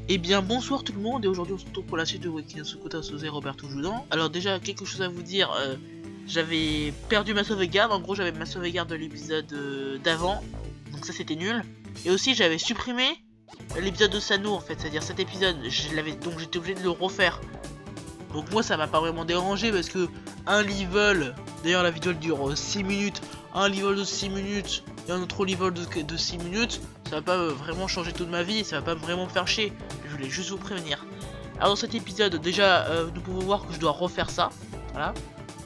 Eh bien bonsoir tout le monde, et aujourd'hui on se retrouve pour la suite de Waking Sukuta Sose Roberto Judan. Alors déjà quelque chose à vous dire, j'avais perdu ma sauvegarde, en gros j'avais ma sauvegarde de l'épisode d'avant, donc ça c'était nul. Et aussi j'avais supprimé l'épisode de Sano en fait, c'est-à-dire cet épisode, donc j'étais obligé de le refaire. Donc moi ça m'a pas vraiment dérangé parce que un level, d'ailleurs la vidéo elle dure 6 minutes, un level de 6 minutes et un autre level de 6 minutes, ça va pas vraiment changer toute ma vie, ça va pas vraiment me faire chier, je voulais juste vous prévenir. Alors dans cet épisode déjà nous pouvons voir que je dois refaire ça, voilà.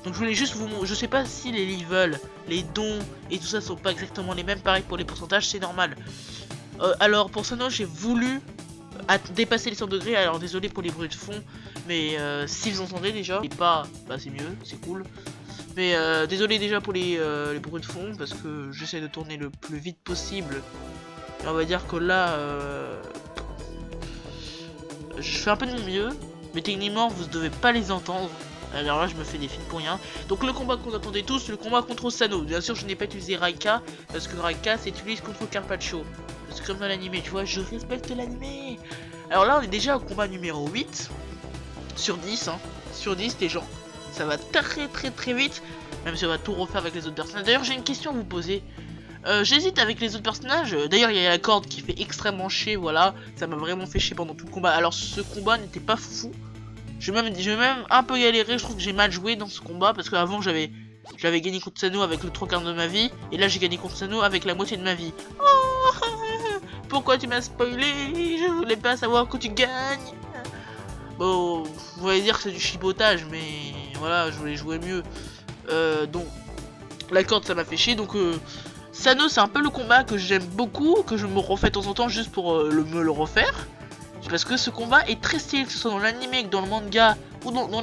Donc je voulais juste vous montrer, je sais pas si les levels, les dons et tout ça sont pas exactement les mêmes, pareil pour les pourcentages, c'est normal. Alors pour Sano j'ai voulu dépasser les 100 degrés, alors désolé pour les bruits de fond, mais si vous entendez déjà, et pas, bah c'est mieux, c'est cool. Mais désolé déjà pour les bruits de fond, parce que j'essaie de tourner le plus vite possible. Et on va dire que là, je fais un peu de mon mieux, mais techniquement vous ne devez pas les entendre. Alors là je me fais des films pour rien. Donc le combat qu'on attendait tous, le combat contre Sano. Bien sûr je n'ai pas utilisé Raika, parce que Raika s'utilise contre Carpaccio. Parce que comme dans l'animé, tu vois, je respecte l'animé. Alors là on est déjà au combat numéro 8 sur 10 hein. Sur 10 les gens, ça va très vite. Même si on va tout refaire avec les autres personnages. D'ailleurs j'ai une question à vous poser. J'hésite avec les autres personnages. D'ailleurs il y a la corde qui fait extrêmement chier. Voilà, ça m'a vraiment fait chier pendant tout le combat. Alors ce combat n'était pas fou. Je vais même un peu galérer. Je trouve que j'ai mal joué dans ce combat. Parce qu'avant j'avais gagné contre Sano avec le 3/4 de ma vie. Et là j'ai gagné contre Sano avec la moitié de ma vie. Oh, pourquoi tu m'as spoilé? Je voulais pas savoir que tu gagnes. Bon, vous allez dire que c'est du chipotage, mais voilà, je voulais jouer mieux. Donc, la corde ça m'a fait chier. Donc, Sano c'est un peu le combat que j'aime beaucoup, que je me refais de temps en temps juste pour me le refaire. Parce que ce combat est très stylé, que ce soit dans l'anime, que dans le manga, ou dans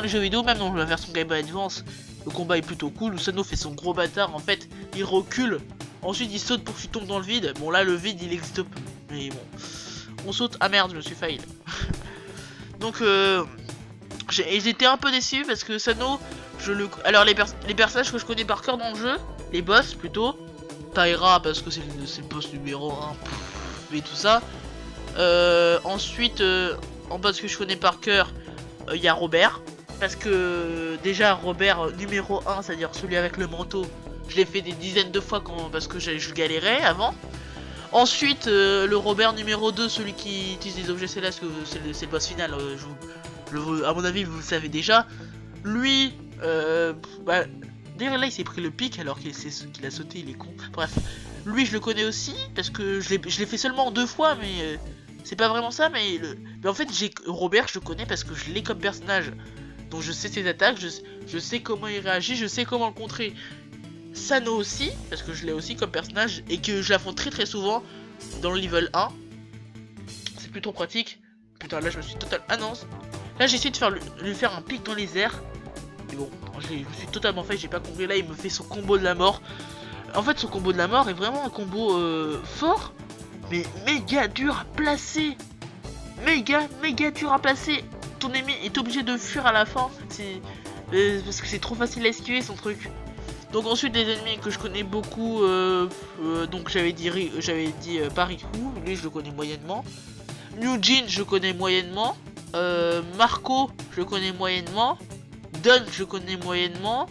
les jeux vidéo, même dans la version Game Boy Advance. Le combat est plutôt cool, où Sano fait son gros bâtard, en fait, il recule. Ensuite il saute pour que tu tombes dans le vide. Bon là le vide il existe pas. Mais bon. On saute. Ah merde je me suis fail. Donc j'étais un peu déçu parce que Sano alors les personnages que je connais par cœur dans le jeu, les boss plutôt, Taira parce que c'est le boss numéro 1 et tout ça. Ensuite en boss que je connais par cœur, il y a Robert. Parce que déjà Robert numéro 1, c'est-à-dire celui avec le manteau, je l'ai fait des dizaines de fois parce que je galérais avant. Ensuite, le Robert numéro 2, celui qui utilise des objets célestes, c'est le boss final. À mon avis, vous le savez déjà. Lui, d'ailleurs là, il s'est pris le pic alors qu'il a sauté, il est con. Bref, lui, je le connais aussi parce que je l'ai fait seulement 2 fois, mais c'est pas vraiment ça. Mais en fait, Robert, je le connais parce que je l'ai comme personnage. Donc je sais ses attaques, je sais comment il réagit, je sais comment le contrer. Sano aussi, parce que je l'ai aussi comme personnage et que je l'affronte très souvent dans le level 1. C'est plutôt pratique. Putain là je me suis totalement... Ah non. Là j'ai essayé de lui faire un pic dans les airs. Mais bon, je me suis totalement fait, j'ai pas compris. Là il me fait son combo de la mort. En fait son combo de la mort est vraiment un combo fort. Mais méga dur à placer. Méga dur à placer. Ton ennemi est obligé de fuir à la fin. Parce que c'est trop facile à esquiver son truc. Donc ensuite les ennemis que je connais beaucoup, donc j'avais dit Parikou, lui je le connais moyennement. Newjin je connais moyennement. Marco je connais moyennement. Don je connais moyennement.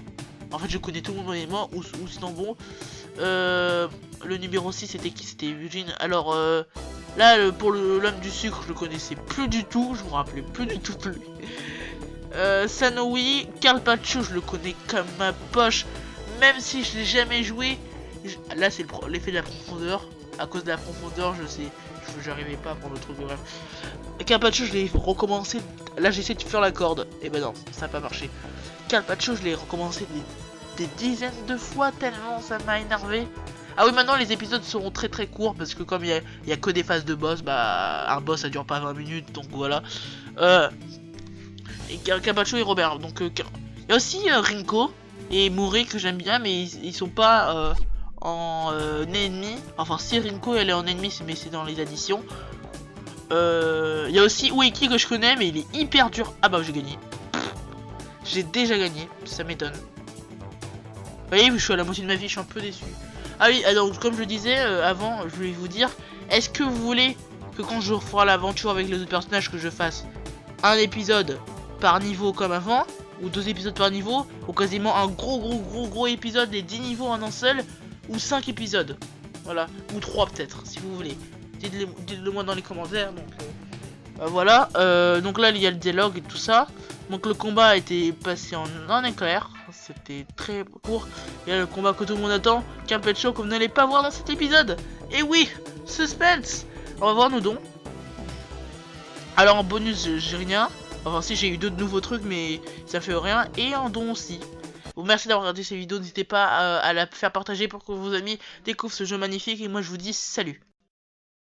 En fait je connais tout le monde moyennement, ou sinon bon. Le numéro 6 c'était qui? C'était Eugene. Alors là pour l'homme du sucre je le connaissais plus du tout, je me rappelais plus du tout de lui. Sanoui, Carpaccio je le connais comme ma poche. Même si je l'ai jamais joué, là c'est l'effet de la profondeur. À cause de la profondeur, j'arrivais pas à prendre le truc. Bref. Carpaccio, je l'ai recommencé. Là j'ai essayé de faire la corde. Et ben non, ça n'a pas marché. Carpaccio, je l'ai recommencé des dizaines de fois tellement ça m'a énervé. Ah oui, maintenant les épisodes seront très courts parce que comme il y a que des phases de boss, bah un boss ça dure pas 20 minutes, donc voilà. Et Carpaccio et Robert. Donc il y a aussi Rinko et Mori que j'aime bien, mais ils sont pas en ennemi. Enfin si Rinko elle est en ennemi, mais c'est dans les additions. Il y a aussi Ueki que je connais, mais il est hyper dur. Ah bah j'ai gagné. J'ai déjà gagné, ça m'étonne. Vous voyez, je suis à la moitié de ma vie, je suis un peu déçu. Ah oui, donc comme je le disais avant, je voulais vous dire, est-ce que vous voulez que quand je referai l'aventure avec les autres personnages, que je fasse un épisode par niveau comme avant, ou 2 épisodes par niveau, ou quasiment un gros épisode, les 10 niveaux en un seul, ou 5 épisodes. Voilà, ou 3 peut-être, si vous voulez. Dites-le moi dans les commentaires, donc voilà. Donc là, il y a le dialogue et tout ça. Donc le combat a été passé en éclair, c'était très court. Et là, le combat que tout le monde attend, qu'un pet show que vous n'allez pas voir dans cet épisode. Et oui, suspense. On va voir nos dons. Alors en bonus, j'ai rien. Enfin si, j'ai eu 2 nouveaux trucs, mais ça fait rien. Et en don aussi. Bon, merci d'avoir regardé cette vidéo, n'hésitez pas à la faire partager pour que vos amis découvrent ce jeu magnifique. Et moi je vous dis salut.